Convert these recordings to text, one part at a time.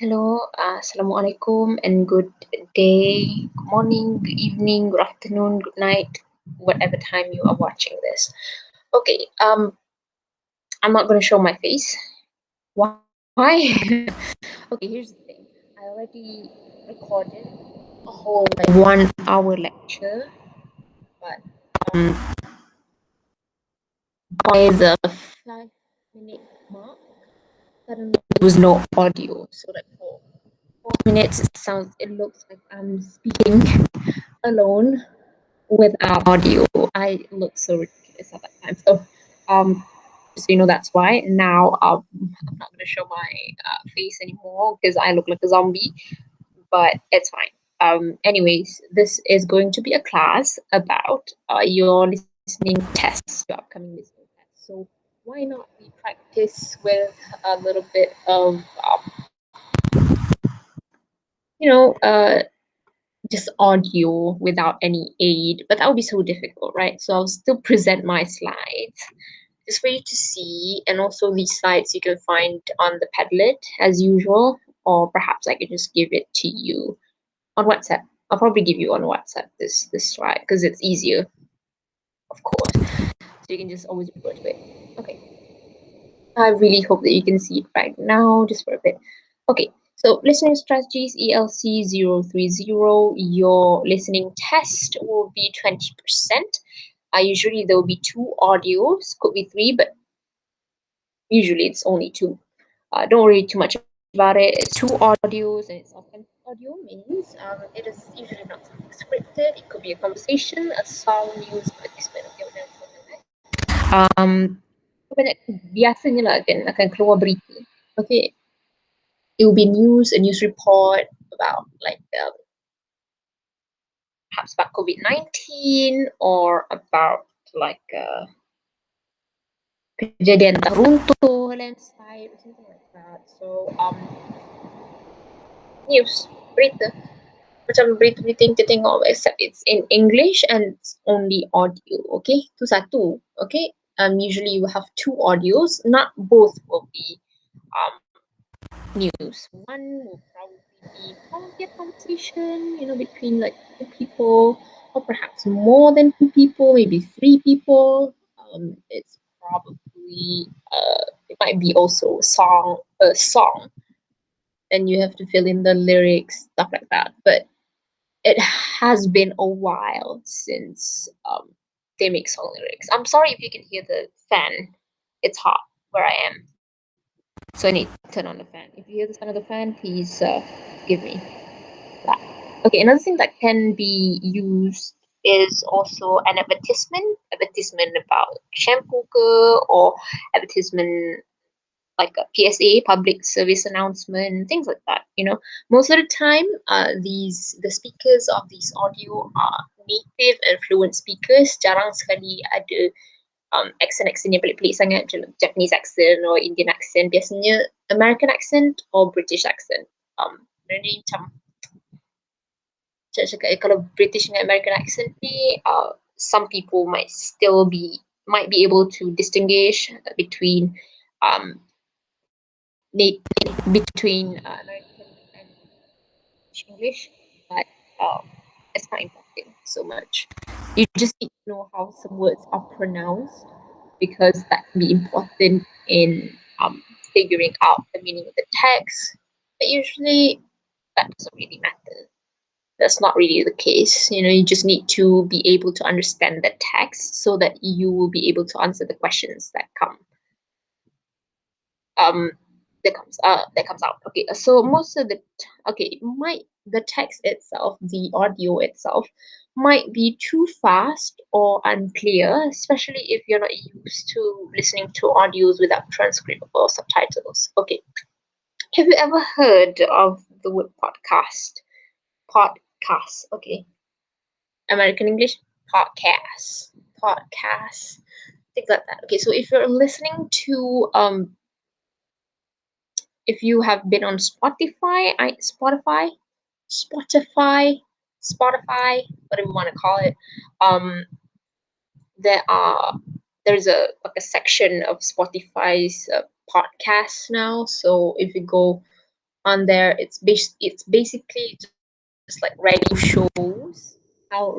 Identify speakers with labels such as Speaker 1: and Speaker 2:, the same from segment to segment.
Speaker 1: Hello, Assalamualaikum, and good day, good morning, good evening, good afternoon, good night, whatever time you are watching this. Okay, I'm not going to show my face. Why? Okay, here's the thing. I already recorded a whole 1 hour lecture, but um, by the 5 minute mark, suddenly there was no audio. So like for 4 minutes, it looks like I'm speaking alone without audio. I look so ridiculous at that time. So, um, just so you know, that's why. Now, I'm not gonna show my face anymore because I look like a zombie. But it's fine. Anyways, this is going to be a class about your listening tests, your upcoming listening tests. So why not we practice with a little bit of, you know, just audio without any aid, but that would be so difficult, right? So I'll still present my slides just for you to see, and also these slides you can find on the Padlet as usual, or perhaps I could just give it to you on WhatsApp. I'll probably give you on WhatsApp this slide because it's easier, of course. So you can just always refer to it. Okay. I really hope that you can see it right now, just for a bit. Okay, so listening strategies ELC030, your listening test will be 20%. Usually there will be two audios, could be three, but usually it's only two. Don't worry too much about it. It's two audios and it's authentic audio, means it is usually not something scripted. It could be a conversation, a song, news, advertisement, okay, whatever, something like that. Biasanya lah akan keluar berita. Okay, it will be news, a news report about like perhaps about COVID-19 or about like kejadian runtuh, landslide, or something like that. So news, berita, macam berita-berita yang kita tengok, except it's in English and it's only audio. Okay, tu satu. Okay, usually you have two audios. Not both will be news. One will probably a conversation, between like two people, or perhaps more than two people, maybe three people. It's probably it might be also a song, and you have to fill in the lyrics, stuff like that. But it has been a while since they make song lyrics. I'm sorry if you can hear the fan. It's hot where I am. So I need to turn on the fan. If you hear the sound of the fan, please give me that. Okay, another thing that can be used is also an advertisement about shampoo or advertisement like a PSA, public service announcement, things like that. Most of the time, the speakers of these audio are native and fluent speakers. Jarang sekali ada accent yang pelik-pelik sangat, macam Japanese accent or Indian accent. Biasanya American accent or British accent. Ni macam cakap kalau British dengan American accent ni, some people might be able to distinguish between um American and English, but it's not important so much. You just need to know how some words are pronounced, because that can be important in figuring out the meaning of the text. But usually that doesn't really matter. That's not really the case. You just need to be able to understand the text so that you will be able to answer the questions that come um that comes out. Okay, so most of the text itself, the audio itself, might be too fast or unclear, especially if you're not used to listening to audios without transcript or subtitles. Okay, have you ever heard of the word podcast? Okay, American English, podcast, things like that. Okay, so if you're listening to if you have been on Spotify, whatever you want to call it, um, there are there's a section of Spotify's podcasts now. So if you go on there. It's basically just like radio shows. How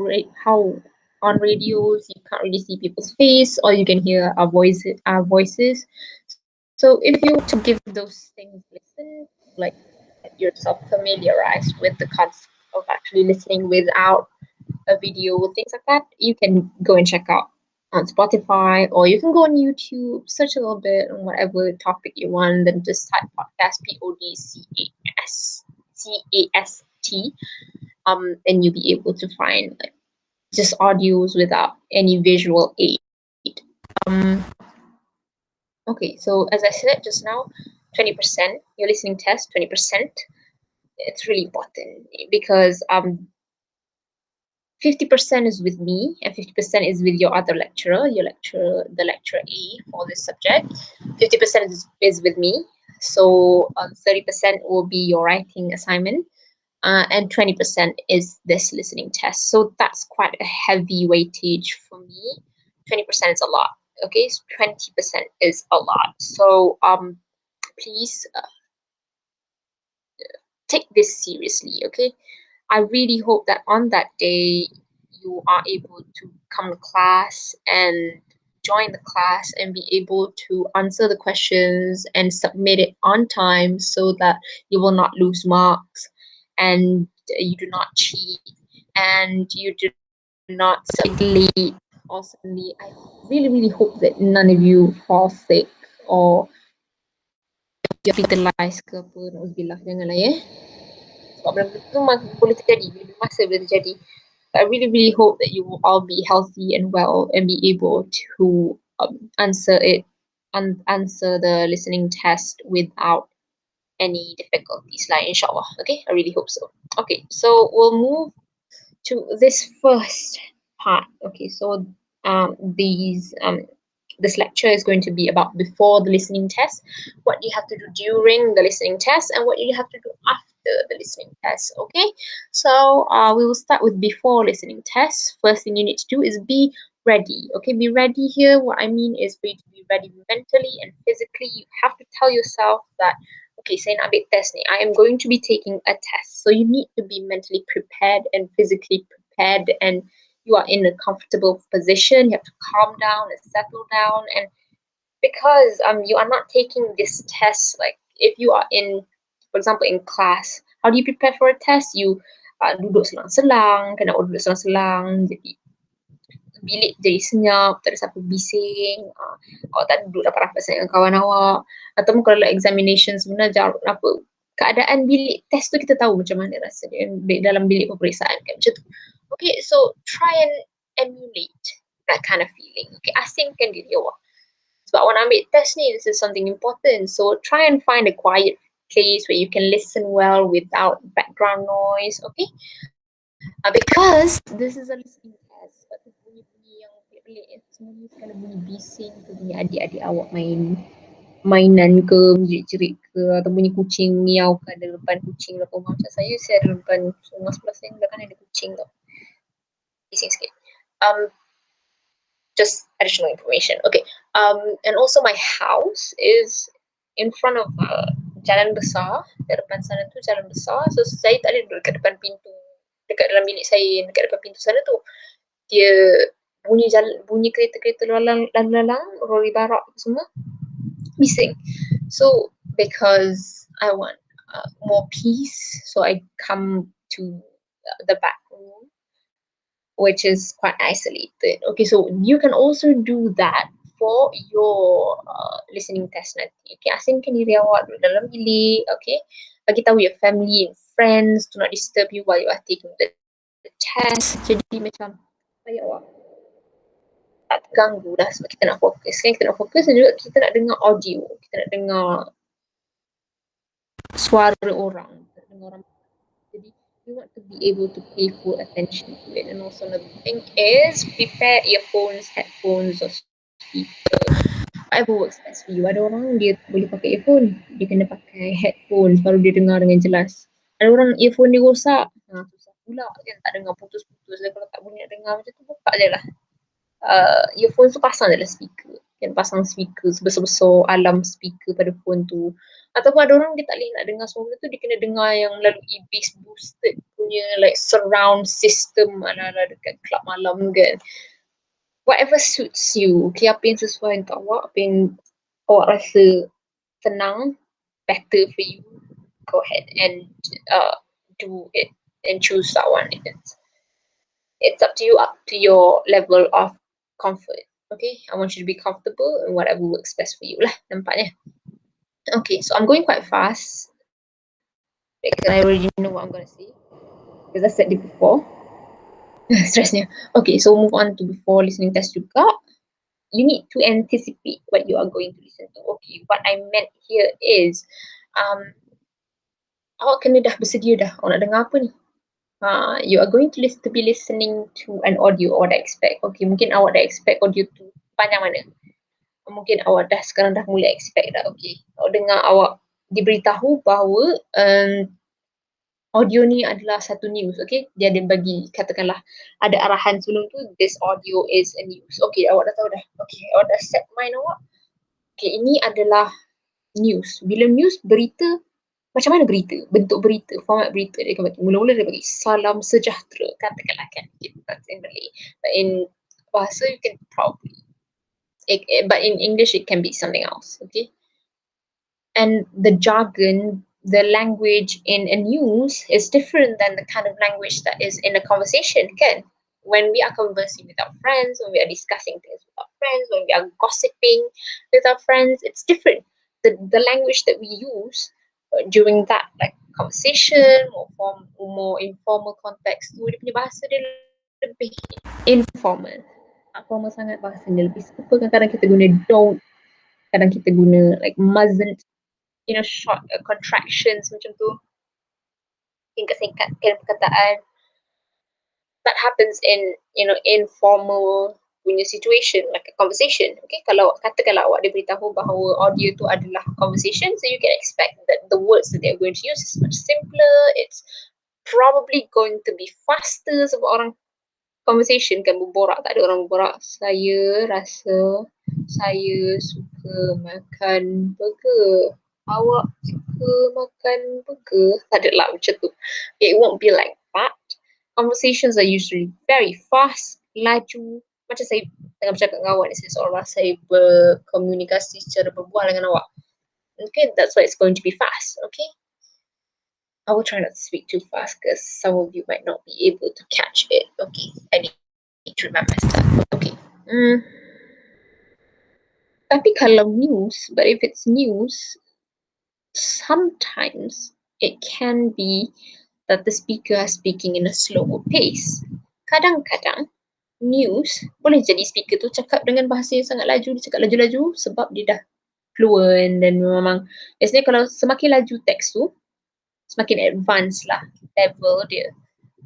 Speaker 1: on radios you can't really see people's face, all you can hear are voices. So if you want to give those things listen, like get yourself familiarized with the concept of actually listening without a video, things like that, you can go and check out on Spotify, or you can go on YouTube, search a little bit on whatever topic you want, then just type podcast, podcast and you'll be able to find like just audios without any visual aid. Okay, so as I said just now, 20%, your listening test, 20%. It's really important because 50% is with me and 50% is with your other lecturer, the lecturer A for this subject. 50% is with me. So 30% will be your writing assignment, and 20% is this listening test. So that's quite a heavy weightage for me. 20% is a lot. Okay, so 20% is a lot. So please take this seriously. Okay, I really hope that on that day you are able to come to class and join the class and be able to answer the questions and submit it on time so that you will not lose marks and you do not cheat and you do not submit late or suddenly. I really hope that none of you fall sick or you're hospitalized ke apa, nauzubillah, janganlah ya. Sebab benda tu boleh terjadi, bila masa boleh terjadi. I really hope that you will all be healthy and well and be able to answer answer the listening test without any difficulties, like inshallah. Okay, I really hope so. Okay, so we'll move to this first part. Okay, so these this lecture is going to be about before the listening test, what you have to do during the listening test, and what you have to do after the listening test. Okay, so we will start with before listening test. First thing you need to do is be ready. Okay, be ready here. What I mean is for you to be ready mentally and physically. You have to tell yourself that, okay, saya nak ambil test ni. I am going to be taking a test. So you need to be mentally prepared and physically prepared, and you are in a comfortable position. You have to calm down and settle down. And because you are not taking this test, like if you are in, for example, in class, how do you prepare for a test? You duduk selang-selang, kena duduk selang-selang, jadi bilik jadi senyap, tak ada siapa bising, awak tak duduk rapat-rapat dengan kawan awak. Ataupun kalau examination sebenarnya apa, keadaan bilik test tu kita tahu macam mana rasa dia dalam bilik peperiksaan kan, macam tu. Okay, so try and emulate that kind of feeling. Okay, asingkan diri awak. Sebab awak nak ambil test ni, this is something important. So try and find a quiet place where you can listen well without background noise. Okay, because this is a listening test. Sebab tu bunyi-bunyi yang pelik-pelik semuanya kalau bunyi bising tu, bunyi adik-adik awak mainan ke, jerit-jerit ke, atau bunyi kucing miau ke, ada depan kucing depan rumah macam saya ada depan rumah sebelah saya belakang ada kucing tau, bising sikit. Just additional information. Okay, and also my house is in front of jalan besar. Di depan sana tu jalan besar, so saya tak boleh duduk dekat depan pintu, dekat dalam bilik saya, dekat depan pintu sana tu dia bunyi kereta-kereta lalu lalang, lori barak semua bising. So because I want more peace, so I come to the back room, which is quite isolated. Okay, so you can also do that for your listening test nanti. Okay, asingkan diri awak duduk dalam bilik. Okay, bagi tahu your family and friends to not disturb you while you are taking the test. Jadi macam supaya awak tak terganggu lah, sebab kita nak fokus kan, kita nak fokus dan juga kita nak dengar audio, kita nak dengar suara orang, kita nak dengar orang. Jadi you want to be able to pay full attention to it. And also another thing is prepare earphones, headphones or speaker, whatever works best for you. Ada orang dia boleh pakai earphone, dia kena pakai headphones baru dia dengar dengan jelas. Ada orang earphone dia rosak, susah pula kan, tak dengar putus-putus. Kalau tak boleh nak dengar macam tu, buka je lah earphone tu, pasang je lah speaker kan, pasang speaker sebesar-besar alam speaker pada phone tu, Ataupun ada orang dia tak boleh nak dengar semua benda tu, dia kena dengar yang melalui bass boosted punya like surround system ala-ala dekat club malam kan. Whatever suits you. Okay, apa yang sesuai untuk awak, apa yang awak rasa tenang, better for you, go ahead and do it and choose that one. It's up to you, up to your level of comfort. Okay, I want you to be comfortable and whatever works best for you lah, nampaknya. Okay, so I'm going quite fast because I already know what I'm going to say because I said it before. Stressnya. Okay, so move on to before listening test juga. You need to anticipate what you are going to listen to. Okay, what I meant here is awak kena dah bersedia dah. Awak nak dengar apa ni? You are going to be listening to an audio or dah expect. Okay, mungkin awak dah expect audio tu panjang mana. Mungkin awak dah sekarang dah mula expect dah. Okay, awak dengar, awak diberitahu bahawa audio ni adalah satu news. Okay, dia ada bagi, katakanlah ada arahan sebelum tu, this audio is a news. Okay, awak dah tahu dah. Okay, awak dah set mind awak. Okay, ini adalah news. Bila news, berita, macam mana berita? Bentuk berita, format berita dia akan bagi. Mula-mula dia bagi salam sejahtera, katakanlah kan. Okay, that's in Malay. But in bahasa, you can probably, but in English, it can be something else. Okay. And the jargon, the language in a news is different than the kind of language that is in a conversation, kan? When we are conversing with our friends, when we are discussing things with our friends, when we are gossiping with our friends, it's different. The language that we use during that like conversation or more informal context tu, dia punya bahasa dia lebih informal. Tak formal sangat bahasa dia, lebih super. Kadang-kadang kita guna don't, kadang kita guna like mustn't, short contractions macam tu, singkat-singkatkan perkataan. That happens in informal punya situation, like a conversation. Okay, kalau katakanlah awak diberitahu bahawa audio tu adalah conversation, so you can expect that the words that they're going to use is much simpler. It's probably going to be faster sebab orang conversation kan, berborak, tak ada orang berborak. Saya rasa saya suka makan burger. Awak suka makan burger? Tak adalah macam tu. It won't be like that. Conversations are usually very fast, laju. Macam saya tengah bercakap dengan awak ni, saya seolah saya berkomunikasi secara berbual dengan awak. Okay, that's why it's going to be fast. Okay, I will try not to speak too fast because some of you might not be able to catch it. Okay, I need to remember that. Okay. Tapi kalau news, but if it's news, sometimes it can be that the speaker is speaking in a slower pace. Kadang-kadang news boleh jadi speaker tu cakap dengan bahasa yang sangat laju, dia cakap laju-laju sebab dia dah fluent dan memang biasanya kalau semakin laju teks tu, semakin advance lah level dia.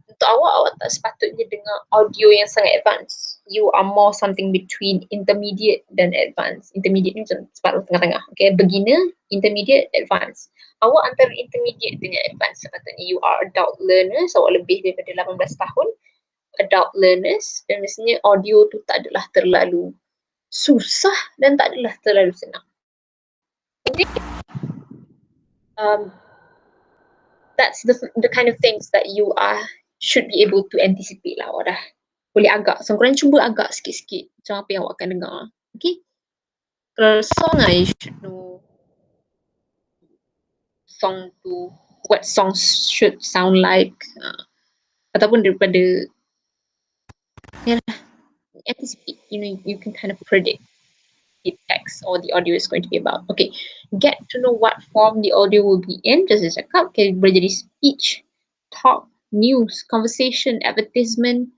Speaker 1: Untuk awak tak sepatutnya dengar audio yang sangat advance. You are more something between intermediate dan advance. Intermediate ni macam separuh tengah-tengah. Okay, beginner, intermediate, advance. Awak antara intermediate dengan advance sepatutnya. You are adult learners, awak lebih daripada 18 tahun. Adult learners, dan biasanya audio tu tak adalah terlalu susah dan tak adalah terlalu senang. Okay. That's the kind of things that you should be able to anticipate lah. Awak dah boleh agak, so korang cuba agak sikit-sikit macam apa yang awak akan dengar. Okay, kalau song you should know song tu, what songs should sound like, ataupun daripada anticipate, you can kind of predict the text or the audio is going to be about. Okay, get to know what form the audio will be in. Just as cakap, okay, boleh jadi speech, talk, news, conversation, advertisement,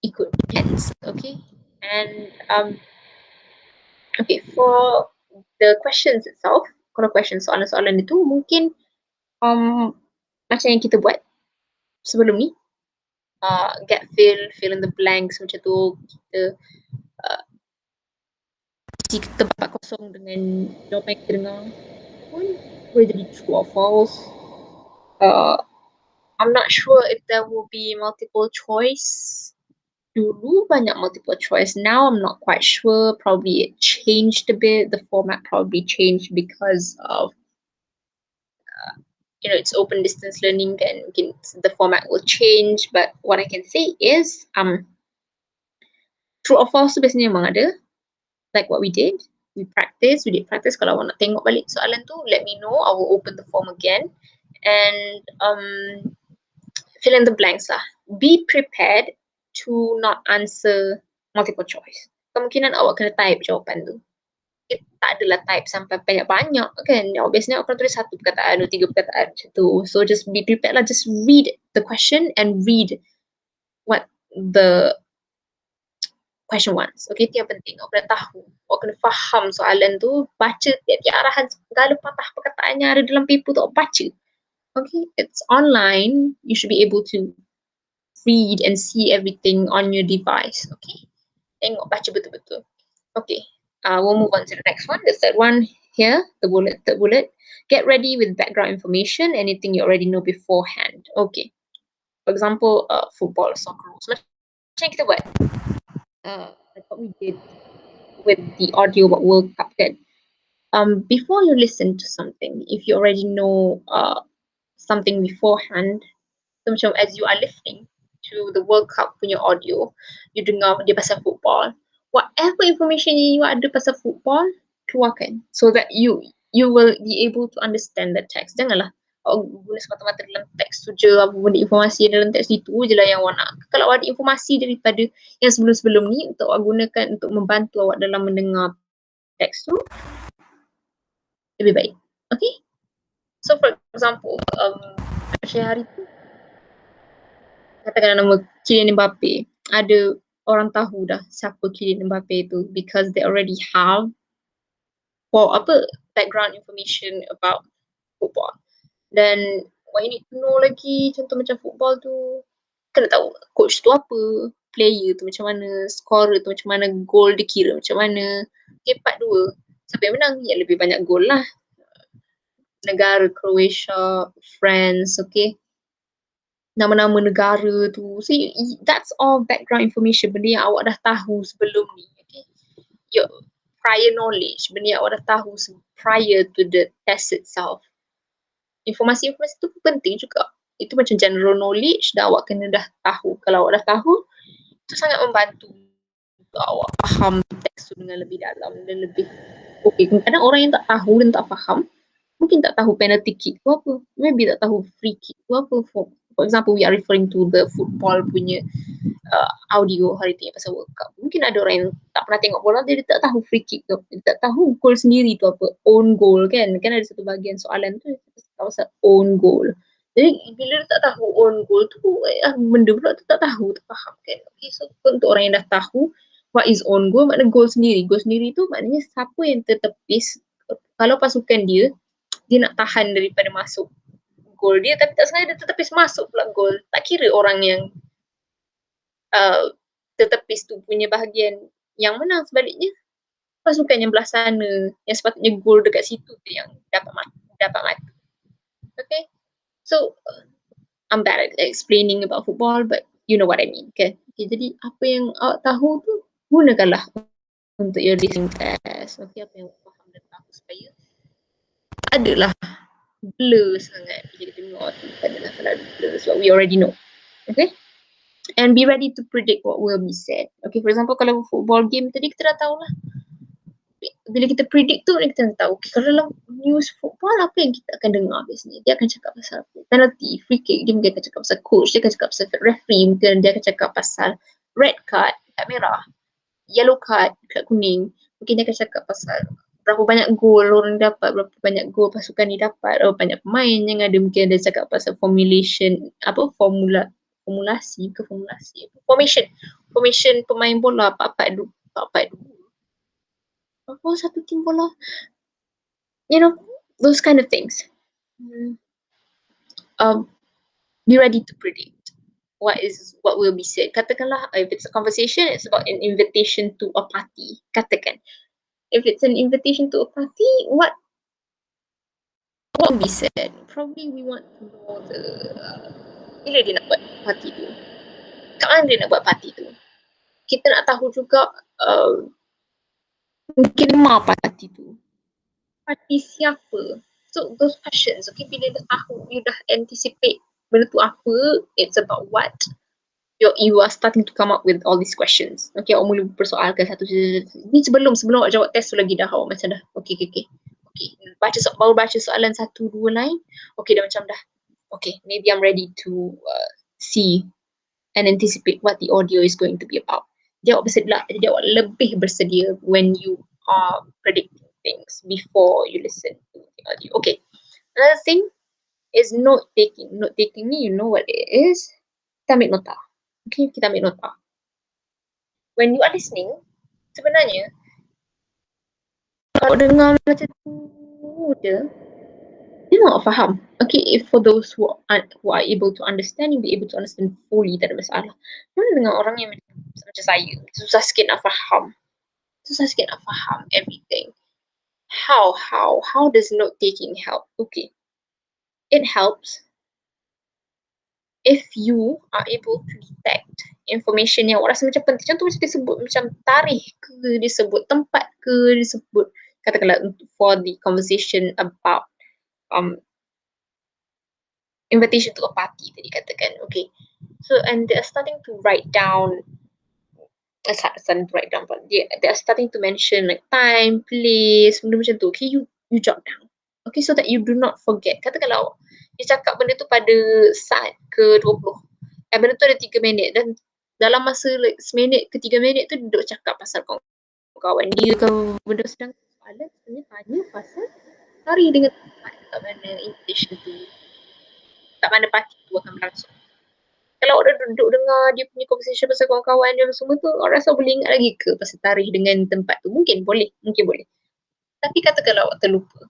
Speaker 1: ikut depends. Okay, and okay, for the questions itself, kalau question soalan-soalan itu mungkin macam yang kita buat sebelum ni, get fill in the blanks macam tu, kita isi tempat kosong dengan jawapan yang kita dengar pun boleh jadi true or false. I'm not sure if there will be multiple choice dulu banyak multiple choice. Now I'm not quite sure. Probably it changed a bit. The format probably changed because of it's open distance learning, then the format will change. But what I can say is true or false tu biasanya memang ada, like what we did. We did practice. Kalau awak nak tengok balik soalan tu, let me know. I will open the form again. And fill in the blanks lah. Be prepared to not answer multiple choice. Kemungkinan awak kena type jawapan tu. Tak adalah type sampai banyak-banyak kan. Biasanya awak kena tulis satu perkataan atau 3 perkataan macam tu. So just be prepared lah. Just read the question and read what the question wants. Okay, itu yang penting. Awak kena tahu. Awak kena faham soalan tu. Baca tiap-tiap arahan, segala patah perkataan yang ada dalam paper tu, awak baca. Okay, it's online. You should be able to read and see everything on your device. Okay, tengok, baca betul-betul. Okay, we'll move on to the next one. The third one here, the third bullet. Get ready with background information, anything you already know beforehand. Okay, for example, football or soccer rules. Macam kita buat. Like what we did with the audio about World Cup kan. Before you listen to something, if you already know something beforehand, so macam as you are listening to the World Cup punya audio, you dengar dia pasal football, whatever information you ada pasal football, keluarkan so that you will be able to understand the text. Janganlah guna semata-mata dalam teks tu je, apa benda informasi dalam teks itu je lah yang awak nak. Kalau ada informasi daripada yang sebelum-sebelum ni untuk awak gunakan untuk membantu awak dalam mendengar teks tu, lebih baik. Okay? So for example, hari tu katakan nama Kylian Mbappe, ada orang tahu dah siapa Kylian Mbappe tu because they already have background information about football. Dan what you need to know lagi, contoh macam football tu, kena tahu coach tu apa, player tu macam mana, scorer tu macam mana, goal dia kira macam mana. Okay, part 2. Siapa yang menang? Yang lebih banyak goal lah. Negara Croatia, France, okay. Nama-nama negara tu. So that's all background information, benda yang awak dah tahu sebelum ni. Okay? Your prior knowledge, benda yang awak dah tahu prior to the test itself. Informasi-informasi tu penting juga. Itu macam general knowledge dah awak kena dah tahu. Kalau awak dah tahu, itu sangat membantu untuk awak faham teks tu dengan lebih dalam dan lebih okay. Kadang orang yang tak tahu dan tak faham, mungkin tak tahu penalty kick tu apa. Maybe tak tahu free kick tu apa. For example, we are referring to the football punya audio hari tu yang pasal World Cup. Mungkin ada orang yang tak pernah tengok bola, dia tak tahu free kick tu, dia tak tahu goal sendiri tu apa, own goal kan. Kan ada satu bahagian soalan tu pasal own goal. Jadi bila dia tak tahu own goal tu, benda pula tu tak tahu, tak faham kan. Okay, so untuk orang yang dah tahu what is own goal, maknanya goal sendiri. Goal sendiri tu maknanya siapa yang tertepis, kalau pasukan dia nak tahan daripada masuk gol dia, tapi tak sengaja dia tertepis masuk pula gol. Tak kira orang yang tertepis tu punya bahagian yang menang, sebaliknya pasukan yang belah sana yang sepatutnya gol dekat situ tu yang dapat mati. Okay, so I'm bad at explaining about football, but you know what I mean, okay? Okay, jadi apa yang awak tahu tu gunakanlah untuk your listening test. Okay, apa yang awak faham dan tahu supaya adalah blur sangat bila dengar tu, adalah selalu blur, so we already know. Okay, and be ready to predict what will be said. Okay, for example, kalau football game tadi kita dah tahulah. Bila kita predict tu, kita tahu okay, kalau dalam news football apa yang kita akan dengar biasanya. Dia akan cakap pasal penalty, free kick, dia mungkin akan cakap pasal coach, dia akan cakap pasal referee, mungkin dia akan cakap pasal red card, kad merah, yellow card, kad kuning. Mungkin dia akan cakap pasal berapa banyak gol orang dapat, berapa banyak gol pasukan ni dapat, berapa banyak pemain yang ada. Mungkin dia cakap pasal formulasi formation pemain bola, 4-4-2, satu tim bola, you know, those kind of things. Be ready to predict what will be said. Katakanlah if it's a conversation, it's about an invitation to a party. Katakan if it's an invitation to a party, what will be said? Probably we want to know bila dia nak buat party tu, kat mana dia nak buat party tu. kita nak tahu juga mungkin apa parti tu. Parti siapa? So those questions, okay, bila dah tahu, you dah anticipate benda tu apa, it's about what, you are starting to come up with all these questions. Okay, awak mula persoalkan satu. Ni sebelum awak jawab test tu lagi dah awak macam dah, okay. Okay, baru baca soalan satu, dua line, okay dah macam dah, okay, maybe I'm ready to see and anticipate what the audio is going to be about. Jawab lebih bersedia when you are predicting things before you listen to the audio. Okay. Another thing is note taking. Note taking ni, you know what it is. Kita ambil nota. Okay, kita ambil nota. When you are listening, sebenarnya kalau dengar macam tu je, dia nak faham. Okay, if for those who are able to understand, you'll be able to understand fully, tak ada masalah. Mana dengan orang yang macam saya, susah sikit nak faham. Everything. How does note taking help? Okay, it helps if you are able to detect information yang awak rasa macam penting. Contoh macam disebut macam tarikh ke, disebut tempat ke, disebut katakanlah for the conversation about invitation to a party tadi katakan. Okay, so and they are starting to write down they are starting to mention like time, place, benda macam tu. Okay, you jot down. Okay, so that you do not forget. Katakanlah dia cakap benda tu pada saat ke-20. Benda tu ada 3 minit dan dalam masa like seminit ke 3 minit tu dia duduk cakap pasal kawan dia ke benda, sedang soalan sebenarnya tanya pasal hari dengan tempat kat mana invitation tu, kat mana parti tu akan berlangsung. Kalau awak dah duduk dengar dia punya conversation pasal kawan-kawan dia semua tu, awak rasa boleh ingat lagi ke pasal tarikh dengan tempat tu? Mungkin boleh. Tapi katakanlah awak terlupa,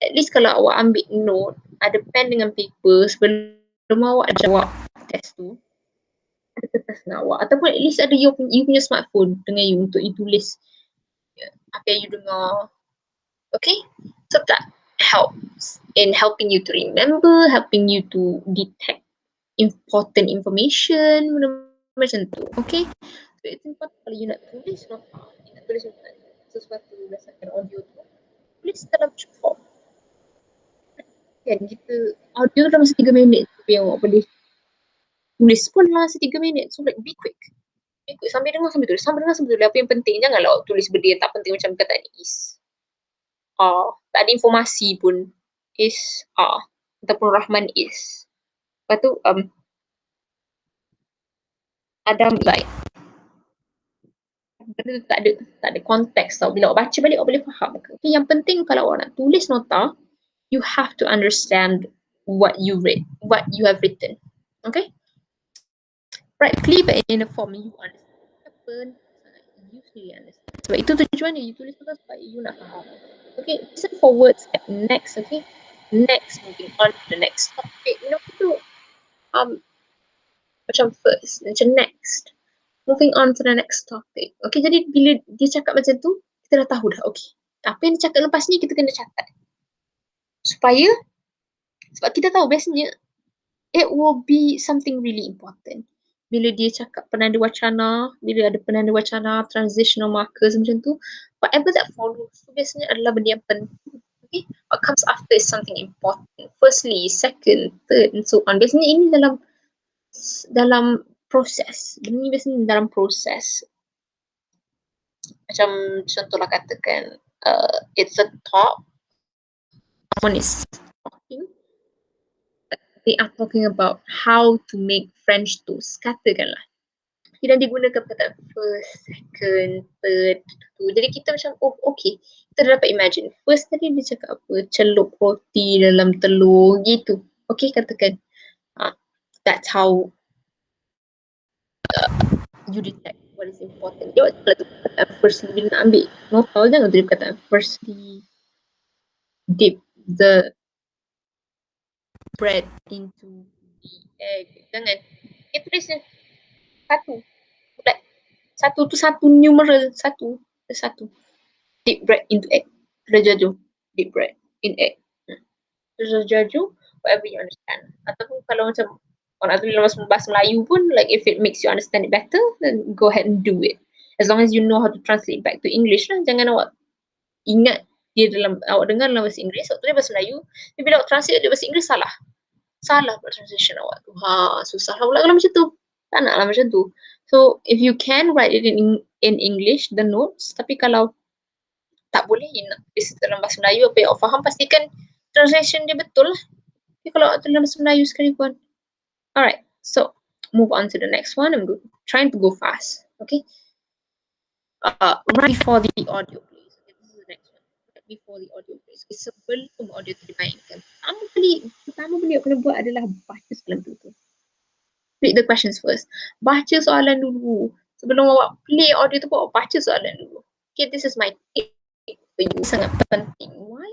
Speaker 1: at least kalau awak ambil note, ada pen dengan paper sebelum awak jawab test tu, ada kertas dengan awak, ataupun at least ada you punya smartphone dengan you untuk you tulis apa yang you dengar. Okay, so that helps in helping you to remember, helping you to detect important information, macam tu. Okay, so it's important kalau you nak tulis nota, you nak tulis sesuatu berdasarkan audio tu, tulis dalam cukup. Kan kita audio dalam masa 3 minit tu yang awak boleh tulis pun lah masa 3 minit. So like be quick. Sambil dengar sambil tulis. Apa yang penting, janganlah awak tulis benda yang tak penting macam perkataan is. Tak ada informasi pun. Is ataupun Rahman is. Lepas tu Adam like. Benda tu tak ada konteks tau. Bila awak baca balik awak boleh faham. Okay, yang penting kalau awak nak tulis nota, you have to understand what you read, what you have written. Okay? Write clear but in a form you understand. Apa you sendiri understand. Sebab itu tujuan dia, you tulis nota supaya you nak faham. Okay, listen for words like next. Okay, next, moving on to the next topic. You know, itu macam first, macam next, moving on to the next topic. Okay, jadi bila dia cakap macam tu, kita dah tahu dah. Okay, apa yang dia cakap lepas ni kita kena catat sebab kita tahu biasanya it will be something really important. Bila dia cakap penanda wacana, bila ada penanda wacana, transitional markers macam tu, whatever that follows, so biasanya adalah benda yang penting. Okay, what comes after is something important. Firstly, second, third and so on. Biasanya ini dalam proses. Benda ni biasanya dalam proses. Macam contohlah katakan, it's a talk. One is talking. They are talking about how to make French toast. Katakanlah. Dan digunakan perkataan first, second, third tu. Jadi kita macam, okay. Kita dah dapat imagine. First tadi dia cakap apa? Celup roti dalam telur gitu. Okay, katakan. That's how you detect what is important. Dia waktu perkataan first bila nak ambil nota, jangan tulis perkataan firstly dip the bread into the egg. Jangan. Kita tulisnya satu. Like, satu tu satu numeral, satu. Dip bread into egg. Rajaju. Dip bread in egg. Rajaju, whatever you understand. Ataupun kalau macam Kalau nak tulis dalam bahasa Melayu pun, like if it makes you understand it better, then go ahead and do it. As long as you know how to translate back to English lah. Jangan awak ingat dia dalam, awak dengar dalam bahasa Inggeris, awak tulis bahasa Melayu, tapi bila awak translate dia bahasa Inggeris salah. Salah buat translation awak tu. Susah lah pula kalau macam tu. Tak nak lah macam tu. So, if you can write it in English, the notes, tapi kalau tak boleh, you nak tulis dalam bahasa Melayu, apa yang awak faham, pastikan translation dia betul lah. Tapi kalau awak tulis dalam bahasa Melayu sekalipun. Alright, so move on to the next one. I'm trying to go fast. Okay. Right before the audio, please. Okay, this is the next one. Right before the audio, please. Okay, sebelum audio tu dimainkan, pertama kali awak kena buat adalah baca soalan tu. Read the questions first. Baca soalan dulu. Sebelum awak play audio tu, awak baca soalan dulu. Okay, this is my tip for you. Sangat penting. Why?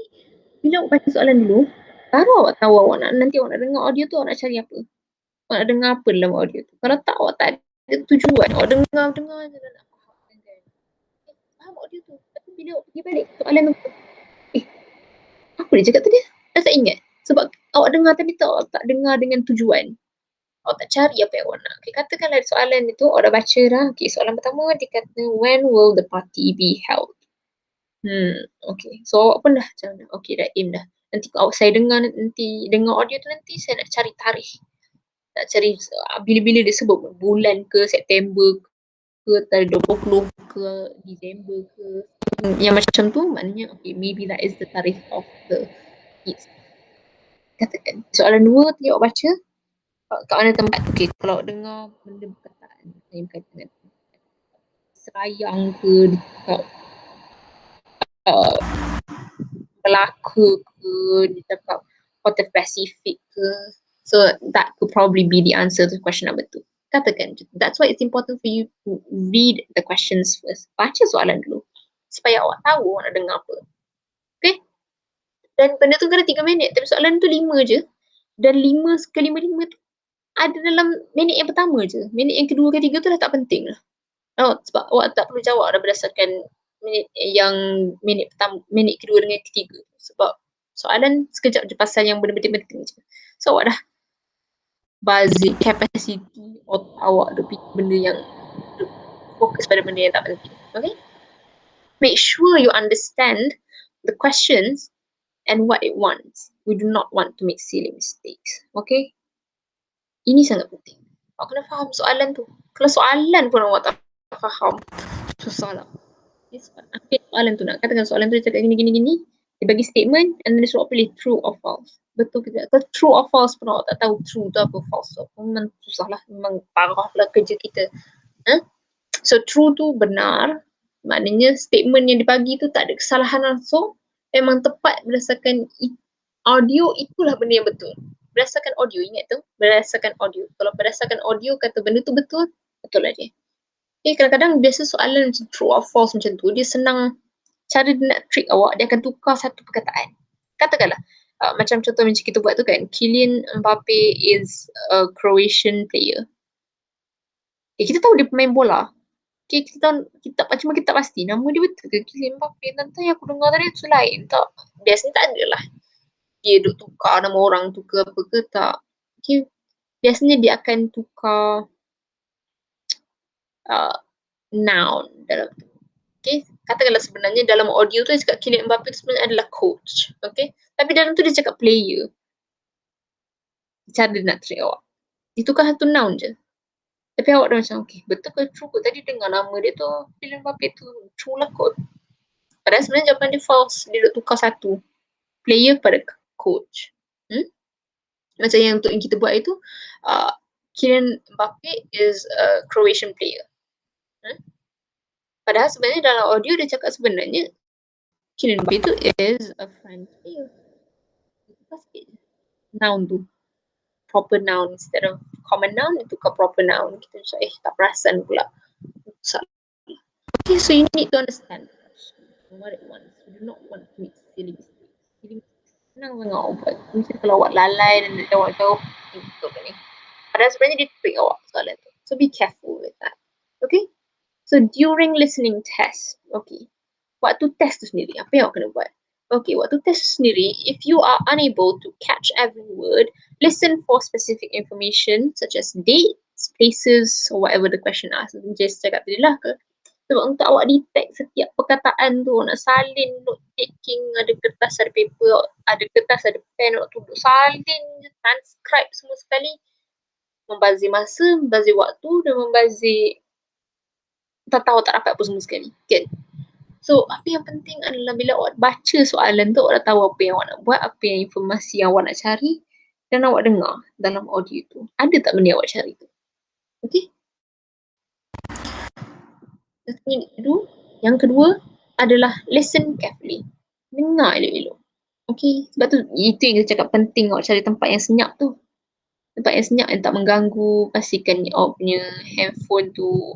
Speaker 1: Bila awak baca soalan dulu, baru awak tahu nanti awak nak dengar audio tu, awak nak cari apa. Awak nak dengar apa dalam audio tu. Kalau tak, awak tak ada tujuan. Awak dengar je nak faham kan. Faham audio tu. Tapi bila awak pergi balik soalan tu, apa dia cakap tadi? Saya tak ingat. Sebab awak dengar tadi tu, awak tak dengar dengan tujuan. Awak tak cari apa yang awak nak. Okay, katakanlah soalan itu, awak dah baca dah. Okay, soalan pertama dia kata, when will the party be held? Okay. So awak pun dah macam, okay dah aim dah. Nanti saya dengar audio tu nanti, saya nak cari tarikh. Nak cari bila-bila dia sebut bulan ke, September ke, tanggal 20 ke, Disember ke. Yang macam tu maknanya okay, maybe that is the tarikh of the kids. Katakan soalan 2 tadi awak baca kat mana tempat. Okay, kalau dengar benda berkaitan yang berkaitan dengan serayang ke, dekat Melaka ke, dia cakap Hotel Pacific ke. So that could probably be the answer to question number 2. Katakan, that's why it's important for you to read the questions first. Baca soalan dulu supaya awak tahu awak nak dengar apa. Okay? Dan benda tu kena 3 minit, tapi soalan tu 5 je. Dan 5 ke 5 tu ada dalam minit yang pertama je. Minit yang kedua, ketiga tu dah tak penting lah. Sebab awak tak perlu jawab dah berdasarkan minit pertama, minit kedua dengan ketiga. Sebab soalan sekejap je pasal yang benda-benda penting je. So awak dah basic capacity otak awak tu fikir benda yang fokus pada benda yang tak penting. Okay? Make sure you understand the questions and what it wants. We do not want to make silly mistakes. Okay? Ini sangat penting. Awak kena faham soalan tu. Kalau soalan pun awak tak faham, susah lah. Okay, soalan tu nak katakan soalan tu dia cakap gini. Dia bagi statement and then dia suruh pilih true or false. Betul ke tidak? Kalau true or false pun awak tak tahu true tu apa, false tu apa. Memang susah lah. Memang parah lah kerja kita. So true tu benar. Maknanya statement yang dibagi tu tak ada kesalahan langsung. Memang tepat berdasarkan audio, itulah benda yang betul. Berdasarkan audio, ingat tu? Berdasarkan audio. Kalau berdasarkan audio kata benda tu betul, betul lah dia. Okay, kadang-kadang biasa soalan macam true or false macam tu, dia senang, cara dia nak trick awak, dia akan tukar satu perkataan. Katakanlah, macam contoh macam kita buat tu kan, Kylian Mbappe is a Croatian player. Okay, kita tahu dia pemain bola. Okay, cuma kita pasti nama dia betul ke Kylian Mbappe. Nanti aku dengar tadi tu lain tak. Biasanya tak ada lah. Dia duk tukar nama orang tu ke apa ke tak. Okay, biasanya dia akan tukar noun dalam tu. Okay, katakanlah sebenarnya dalam audio tu dia cakap Kylian Mbappe tu sebenarnya adalah coach. Okay, tapi dalam tu dia cakap player. Cara dia nak trick awak. Ditukar satu noun je. Tapi awak dah macam, okay, betul ke true kot? Tadi dengar nama dia tu, Kylian Mbappe tu true lah kot. Padahal sebenarnya jawapan dia false. Dia duk tukar satu. Player pada coach. Macam yang untuk yang kita buat itu, Kylian Mbappe is a Croatian player. Padahal sebenarnya dalam audio dia cakap sebenarnya Kylian Mbappe itu is a French player. Tukar sikit je. Noun tu. Proper noun instead of common noun, dia tukar proper noun. Kita macam, tak perasan pula. Okay, so you need to understand what it wants. You do not want to make silly mistakes. Senang sangat awak buat. Mesti kalau awak lalai dan awak jawab, betul ke ni? Padahal sebenarnya dia trick awak soalan tu. So be careful with that. Okay? So during listening test, okay, waktu test tu sendiri, apa yang awak kena buat? Okay, waktu test sendiri, if you are unable to catch every word, listen for specific information such as dates, places, or whatever the question asks. Just cakap tadi lah ke. Sebab untuk awak detect setiap perkataan tu, nak salin, note taking, ada kertas, ada paper, ada kertas, ada pen, nak duduk salin je, transcribe semua sekali. Membazir masa, membazir waktu dan membazir tak tahu tak dapat apa semua sekali. Kan? So, apa yang penting adalah bila awak baca soalan tu, awak dah tahu apa yang awak nak buat, apa yang informasi yang awak nak cari dan awak dengar dalam audio tu. Ada tak benda yang awak cari tu? Okay? Yang kedua adalah listen carefully. Dengar elok-elok. Okay? Sebab tu, itu yang kita cakap penting awak cari tempat yang senyap tu. Tempat yang senyap yang tak mengganggu. Pastikan awak punya handphone tu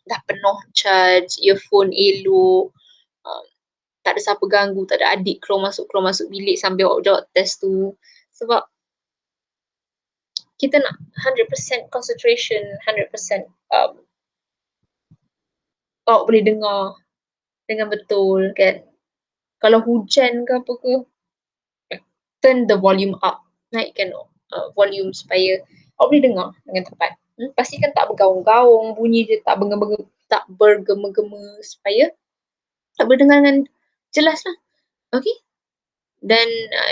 Speaker 1: dah penuh charge, earphone elok, tak ada siapa ganggu, tak ada adik keluar masuk bilik sambil awak jawab test tu. Sebab kita nak 100% concentration, 100% awak boleh dengar dengan betul kan. Kalau hujan ke apa ke, turn the volume up, naikkan volume supaya awak boleh dengar dengan tepat. Pastikan tak bergaung-gaung, bunyi dia tak bergema-gema supaya tak boleh dengar dengan jelas lah. Okay? Dan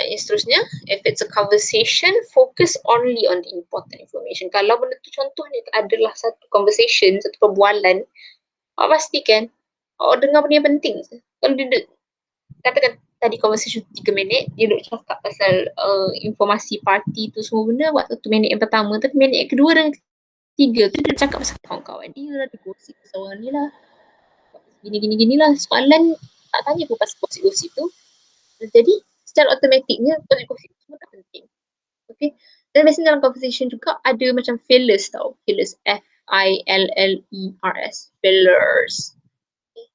Speaker 1: yang seterusnya, if it's a conversation, focus only on the important information. Kalau benda tu contohnya adalah satu conversation, satu perbualan, awak pastikan awak dengar benda yang penting. Kalau dia katakan tadi conversation 3 minit, dia duk cakap pasal informasi parti tu semua benda, waktu 1 minit yang pertama, tapi minit yang kedua dan ketiga tu dia cakap pasal kawan-kawan dia lah, dia gosip pasal orang ni lah, gini lah. Soalan tak tanya pun pasal gosip-gosip tu. Jadi secara automatiknya gosip semua tak penting. Okay. Dan biasanya dalam conversation juga ada macam fillers tau. Fillers. F-I-L-L-E-R-S. Fillers. Okay.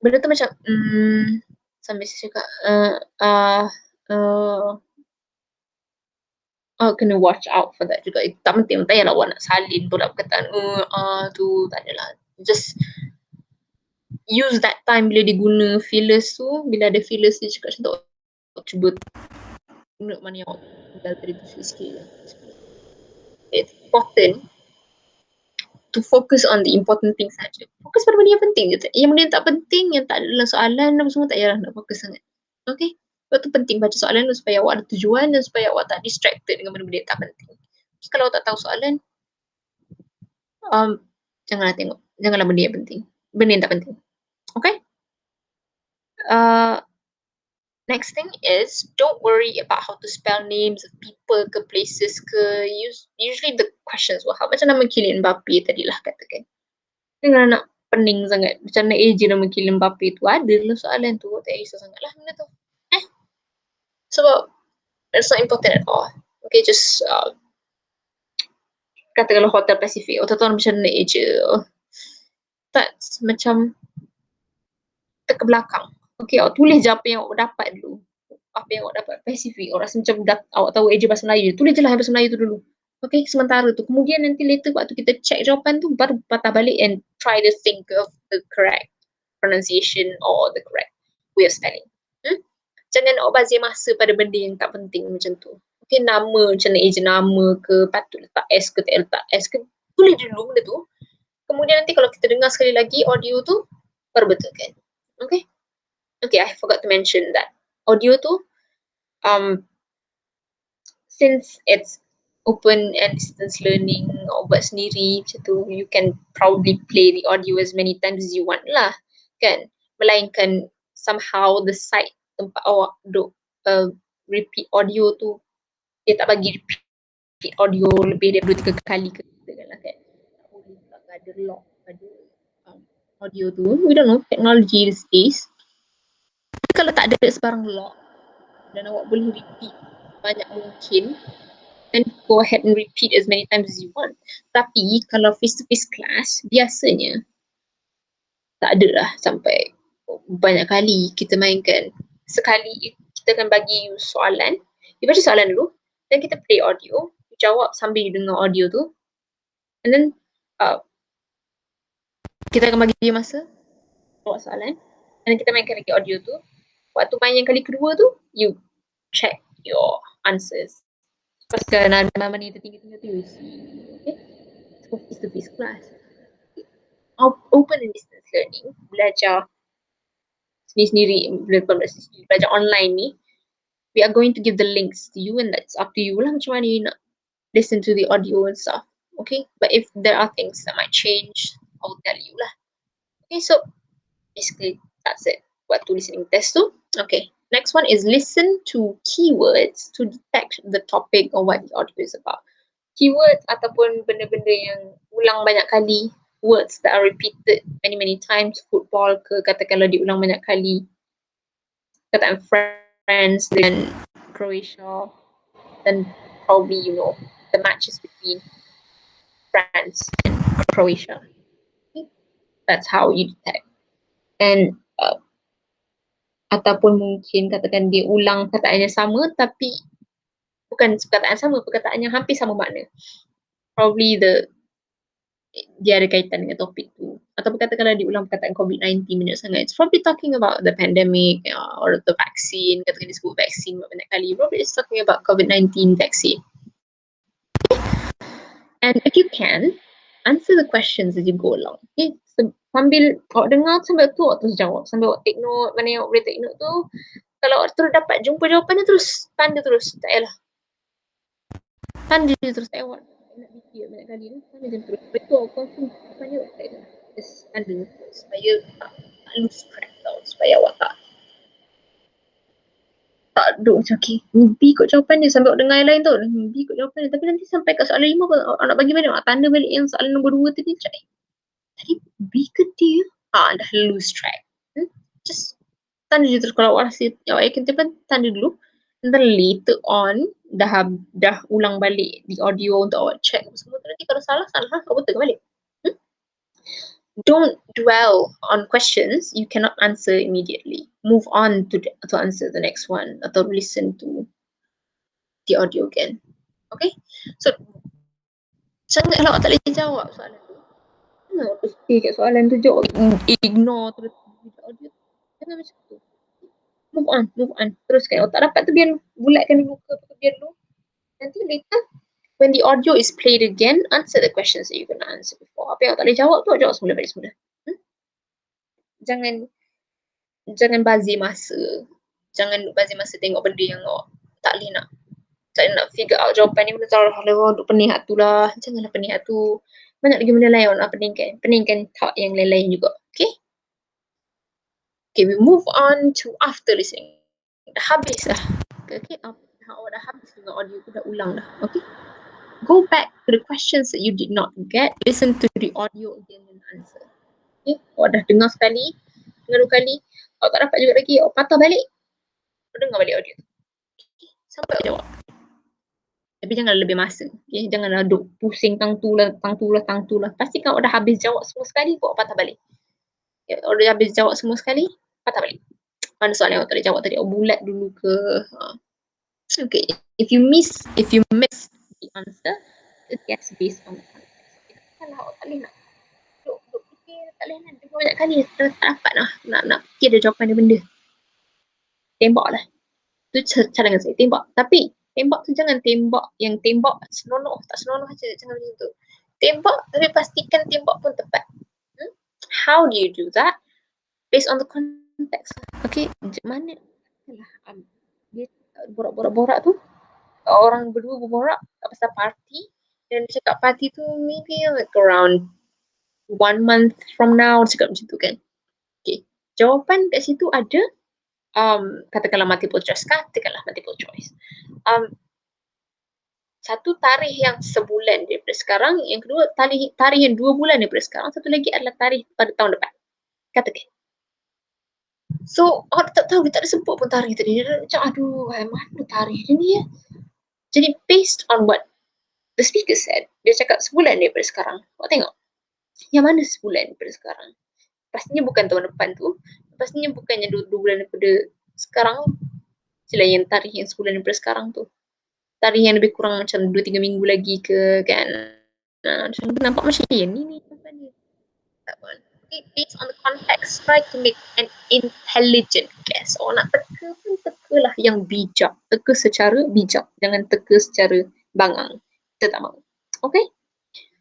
Speaker 1: Benda tu macam sambil saya cakap kena watch out for that juga. Tak penting. Tak payahlah awak nak salin pula perkataan tu. Tak adalah. Just use that time bila dia guna fillers tu. Bila ada fillers dia cakap macam tu, cuba guna mana yang awak tinggal tadi tu sikit. It's important to focus on the important things saja. Fokus pada benda yang penting je. Yang benda yang tak penting, yang tak ada dalam soalan apa semua, tak payah nak fokus sangat. Okay? Sebab tu penting baca soalan tu supaya awak ada tujuan dan supaya awak tak distracted dengan benda-benda yang tak penting. Terus kalau awak tak tahu soalan, janganlah tengok. Janganlah benda yang penting. Benda yang tak penting. Okay? Next thing is, don't worry about how to spell names of people ke places ke. Usually the questions will help. Macam nama Kylian Mbappe tadi lah katakan. Jangan nak pening sangat. Macam mana nama Kylian Mbappe tu. Ada lah soalan tu. Tak risau sangat lah benda tu. Sebab it's not important at all. Okay, just katakanlah Hotel Pacific. Atau tahu macam mana That's macam ke belakang. Okay, awak tulis je apa yang awak dapat dulu. Apa yang awak dapat Pacific. Awak rasa macam awak tahu bahasa Melayu. Tulis je lah bahasa Melayu tu dulu. Okay, sementara tu. Kemudian nanti later waktu kita check jawapan tu, baru patah balik and try to think of the correct pronunciation or the correct way of spelling. Jangan awak bazir masa pada benda yang tak penting macam tu. Okay, nama macam mana nama ke, patut letak S ke tak letak S ke. Tulis dulu benda tu. Kemudian nanti kalau kita dengar sekali lagi audio tu, baru betulkan. Okay? Okay, I forgot to mention that. Audio tu, since it's open and distance learning, awak buat sendiri macam tu, you can probably play the audio as many times as you want lah. Kan? Melainkan somehow the site tempat awak duk repeat audio tu, dia tak bagi repeat audio lebih daripada 2-3 kali ke lah kan. Tak boleh tak ada lock pada audio tu. We don't know, technology these days. Kalau tak ada sebarang lock dan awak boleh repeat banyak mungkin, then go ahead and repeat as many times as you want. Tapi kalau face-to-face class, biasanya tak ada lah sampai banyak kali kita mainkan. Sekali kita akan bagi soalan, you baca soalan dulu, then kita play audio, you jawab sambil you dengar audio tu, and then kita akan bagi dia masa jawab soalan, and then kita mainkan lagi audio tu, Waktu main yang kali kedua tu, you check your answers. Pastikan nama ni tertinggi-tinggi tu you see. Okay? So, face-to-face class. Open and distance learning, belajar sendiri-sendiri, belajar online ni, we are going to give the links to you and that's up to you lah macam mana you nak listen to the audio and stuff. Okay? But if there are things that might change, I'll tell you lah. Okay, so basically that's it. Buat tu listening test tu. Okay, next one is listen to keywords to detect the topic or what the audio is about. Keywords ataupun benda-benda yang ulang banyak kali, words that are repeated many times, football ke katakanlah diulang banyak kali, kataan friends dengan Croatia, then probably you know the matches between France and Croatia. Okay? That's how you detect. And ataupun mungkin katakan dia ulang perkataan yang sama tapi bukan perkataan sama, perkataan yang hampir sama makna. Probably dia ada kaitan dengan topik tu. Ataupun katakanlah diulang perkataan COVID-19 banyak sangat. It's probably talking about the pandemic or the vaccine. Katakan dia sebut vaccine banyak kali. Probably it's talking about COVID-19 vaccine. And if you can, answer the questions as you go along. Okay? So, sambil awak dengar, sambil tu awak terus jawab. Sambil awak take note, mana yang awak boleh take note tu. Kalau awak terus dapat jumpa jawapannya, terus tanda terus. Tak payahlah. Tanda dia terus. Tak payah awak nak fikir banyak kali tu. Tanda dia terus. Betul awak confirm jawapannya, tak payah. Just tanda terus. Supaya tak lose track tau. Supaya awak tak duduk macam okay, B kot jawapan dia sampai awak dengar yang lain tu. B kot jawapan dia. Tapi nanti sampai kat soalan 5 awak nak bagi mana? Awak tanda balik yang soalan nombor 2 tadi macam tadi B ke D? Dah lose track. Just tanda je terus kalau awak rasa awak yakin tu tanda dulu. And then later on dah ulang balik di audio untuk awak check semua tu nanti kalau salah awak betul balik. Don't dwell on questions you cannot answer immediately. Move on to answer the next one atau listen to the audio again. Okay? So, jangan kalau tak boleh jawab soalan tu. Jangan terus stay kat soalan tu jawab. Ignore terus audio. Jangan macam tu. Move on. Terus kalau tak dapat tu biar bulatkan dulu ke biar dulu. Nanti later when the audio is played again, answer the questions that you kena answer before. Apa yang tak boleh jawab tu, jawab semula balik semula. Jangan bazir masa. Jangan bazir masa tengok benda yang awak tak boleh nak figure out jawapan ni. Benda tahu duk pening hati tu lah. Janganlah pening hati tu. Banyak lagi benda lain awak nak peningkan. Peningkan thought yang lain-lain juga. Okay? Okay, we move on to after listening. Dah habis dah. Okay, awak dah habis dengan audio tu, dah ulang dah. Okay? Go back to the questions that you did not get. Listen to the audio again and answer. Okay? Awak dah dengar sekali, dengar 2 kali. Awak tak dapat juga lagi, awak patah balik. Awak dengar balik audio tu. Okay? Sampai awak jawab. Tapi jangan lebih masa. Okay? Janganlah duk pusing tang tu lah. Pastikan awak dah habis jawab semua sekali, awak patah balik. Okay? Awak dah habis jawab semua sekali, patah balik. Mana soalan yang awak tak boleh jawab tadi, awak bulat dulu ke. Okay. If you miss the answer, guess based on the context. Kalau awak tak boleh nak duk fikir, tak boleh nak dengar banyak kali, tak dapat nak fikir ada jawapan dia benda. Tembak lah. Tu cadangan saya, tembak. Tapi tembak tu jangan tembak yang tembak senonoh, tak senonoh aja. Jangan macam tu. Tembak tapi pastikan tembak pun tepat. How do you do that? Based on the context. Okay, mana dia borak tu, orang berdua berborak pasal party dan dia cakap party tu maybe like around 1 month from now, dia cakap macam tu kan. Okay, jawapan kat situ ada katakanlah multiple choice. Satu tarikh yang sebulan daripada sekarang, yang kedua tarikh yang 2 bulan daripada sekarang, satu lagi adalah tarikh pada tahun depan. Katakan. So, awak tak tahu, dia tak ada sebut pun tarikh tadi. Dia macam, aduh, mana tarikh dia ni ya? Jadi, based on what the speaker said, dia cakap sebulan daripada sekarang. Awak tengok, yang mana sebulan daripada sekarang? Pastinya bukan tahun depan tu. Pastinya bukannya 2 bulan daripada sekarang. Sila yang tarikh yang sebulan daripada sekarang tu. Tarikh yang lebih kurang macam 2-3 minggu lagi ke kan. Nampak macam ni. Tak pun. based on the context, try to make an intelligent guess. Nak teka pun tekalah yang bijak. Teka secara bijak. Jangan teka secara bangang. Kita tak mahu. Okay?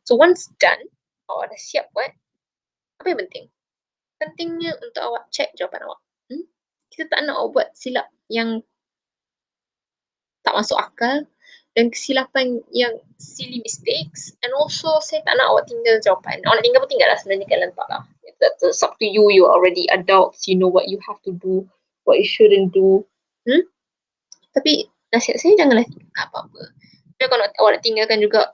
Speaker 1: So once done, awak dah siap buat, apa yang penting? Pentingnya untuk awak check jawapan awak. Kita tak nak awak buat silap yang tak masuk akal dan kesilapan yang silly mistakes, and also saya tak nak awak tinggal jawapan. Awak nak tinggal pun tinggal lah sebenarnya, kan letak lah. That's up to you. You are already adults. You know what you have to do, what you shouldn't do. Tapi nasihat saya, janganlah tinggal apa-apa. Tapi kalau awak nak tinggalkan juga,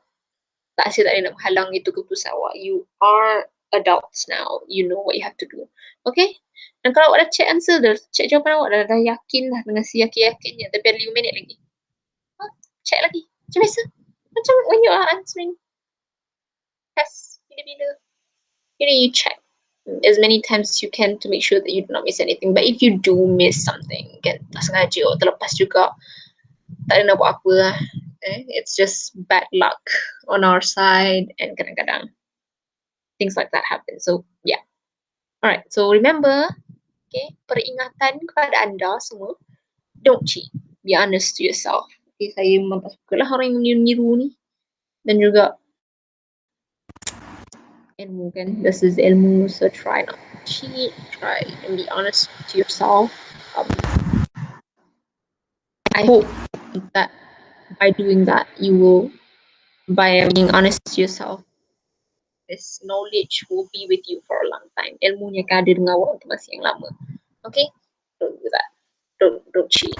Speaker 1: tak, saya tak ada nak menghalang itu keputusan awak. You are adults now. You know what you have to do. Okay? Dan kalau awak dah check answer, dah check jawapan awak, dah yakin lah dengan seyakin-yakinnya, tapi ada 5 minit lagi, check lagi. Macam biasa. Macam when you are answering test, bila-bila, you check as many times as you can to make sure that you do not miss anything. But if you do miss something, kan, tak sengaja, terlepas juga, tak ada nak buat apa lah. It's just bad luck on our side, and kadang-kadang things like that happen. So yeah. Alright, so remember, okay, peringatan kepada anda semua, don't cheat. Be honest to yourself. Okay, saya memang tak suka lah orang yang niru ni. Dan juga ilmu, kan, this is ilmu, so try not to cheat, try and be honest to yourself. I hope that by doing that, you will, by being honest to yourself, this knowledge will be with you for a long time. Ilmunya akan ada dengan awak untuk masa yang lama. Okay? Don't do that. Don't cheat.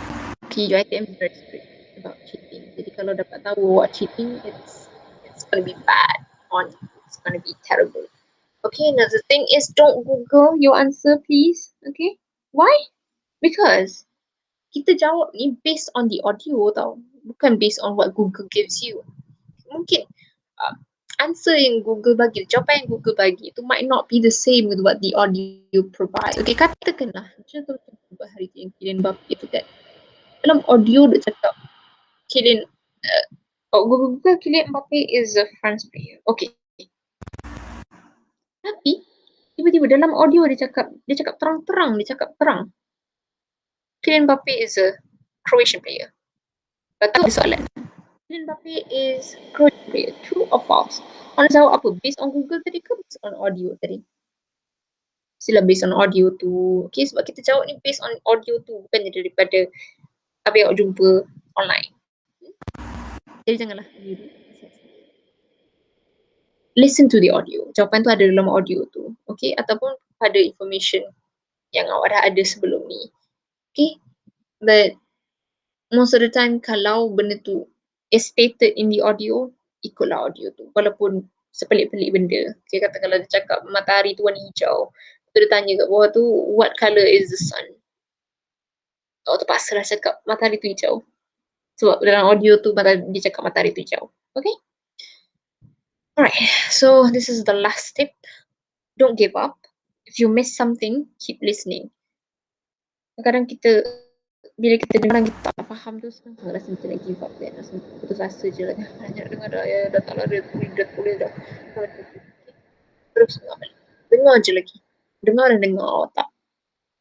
Speaker 1: Okay, you ITM is very strict about cheating. Jadi kalau dapat tahu awak cheating, it's going to be bad on you. It's going to be terrible. Okay, another thing is, don't Google your answer, please. Okay? Why? Because kita jawab ni based on the audio tau. Bukan based on what Google gives you. Mungkin answer yang Google bagi, jawapan yang Google bagi, itu might not be the same with what the audio provides. Okay, katakanlah macam tu hari yang Kylian Mbappe tu kan, dalam audio dia cakap Kylian Google Kylian Mbappe is a France player. Okay. Tapi tiba-tiba dalam audio dia cakap terang-terang, dia cakap terang, Kylian Mbappe is a Croatian player. Betul soalan. Kylian Mbappe is Croatian player. True or false? Orang jawab apa? Based on Google tadi ke based on audio tadi? Sila based on audio tu. Okay, sebab kita jawab ni based on audio tu, bukannya daripada apa yang awak jumpa online. Jadi janganlah niru. Listen to the audio. Jawapan tu ada dalam audio tu. Okay, ataupun pada information yang awak dah ada sebelum ni. Okay, but most of the time kalau benda tu is stated in the audio, ikutlah audio tu. Walaupun sepelik-pelik benda. Okay, katakanlah dia cakap matahari tu warna hijau. Dia tanya kat bawah tu, what colour is the sun? Awak terpaksa lah cakap matahari tu hijau. Sebab dalam audio tu dia cakap matahari tu hijau. Okay? Alright, so this is the last tip. Don't give up. If you miss something, keep listening. Kadang kita, bila kita dengar kita tak faham tu, sekarang rasa macam nak give up kan. Rasa putus asa je lah. Hanya dengar dah tak lah, dah tulis dah. Terus dengar je lagi. Dengar dan dengar, awak tak.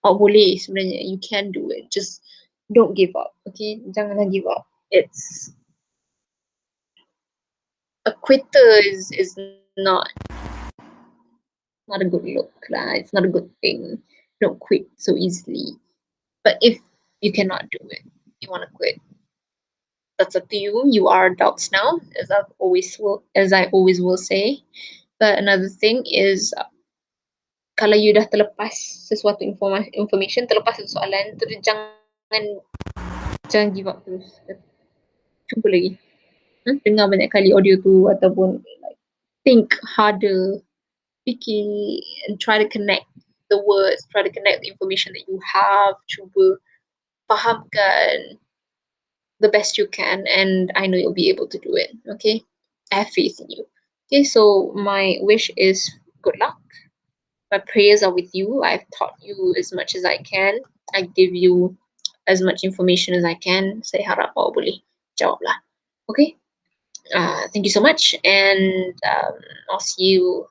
Speaker 1: Awak boleh sebenarnya. You can do it. Just don't give up. Okay? Janganlah give up. It's a quitter is not a good look lah. It's not a good thing. Don't quit so easily. But if you cannot do it, you want to quit, that's up to you. You are adults now, as I always will say. But another thing is, kalau you dah terlepas sesuatu information, terlepas satu soalan, terus jangan give up terus. Cuba lagi. Dengar banyak kali audio tu, ataupun like, think harder, fikir, and try to connect the words, try to connect the information that you have. Cuba fahamkan the best you can, and I know you'll be able to do it. Okay, I have faith in you. Okay, so my wish is good luck. My prayers are with you. I've taught you as much as I can. I give you as much information as I can. Saya harap awak boleh jawab lah. Okay, thank you so much, and I'll see you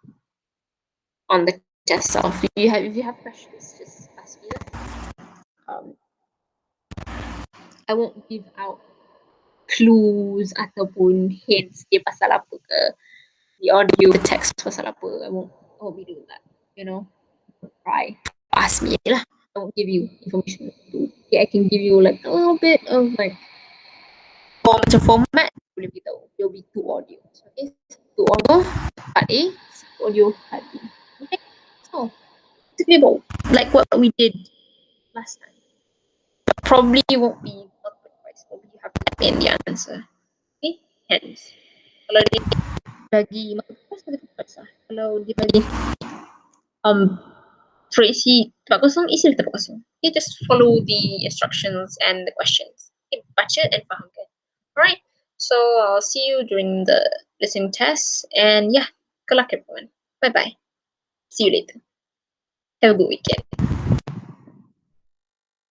Speaker 1: on the Just if you have questions, just ask me lah. Um, I won't give out clues ataupun hints dia pasal apa ke, the audio, the text pasal apa. I won't be doing that. You know, try ask me lah. I won't give you information. Okay, I can give you like a little bit of like format. Boleh beritahu. There will be two audio. Okay, two audio part A, audio part B. Okay, so basically about like what we did last time. Probably won't be multiple choice. Probably you have to type in the answer. Okay, hence. Kalau dia bagi multiple choice, multiple choice lah. Kalau dia bagi isi tempat kosong, isi tempat kosong. Okay, just follow the instructions and the questions. Okay, baca and fahamkan. Alright, so I'll see you during the listening test. And yeah, good luck everyone. Bye bye. See you later. Have a good weekend.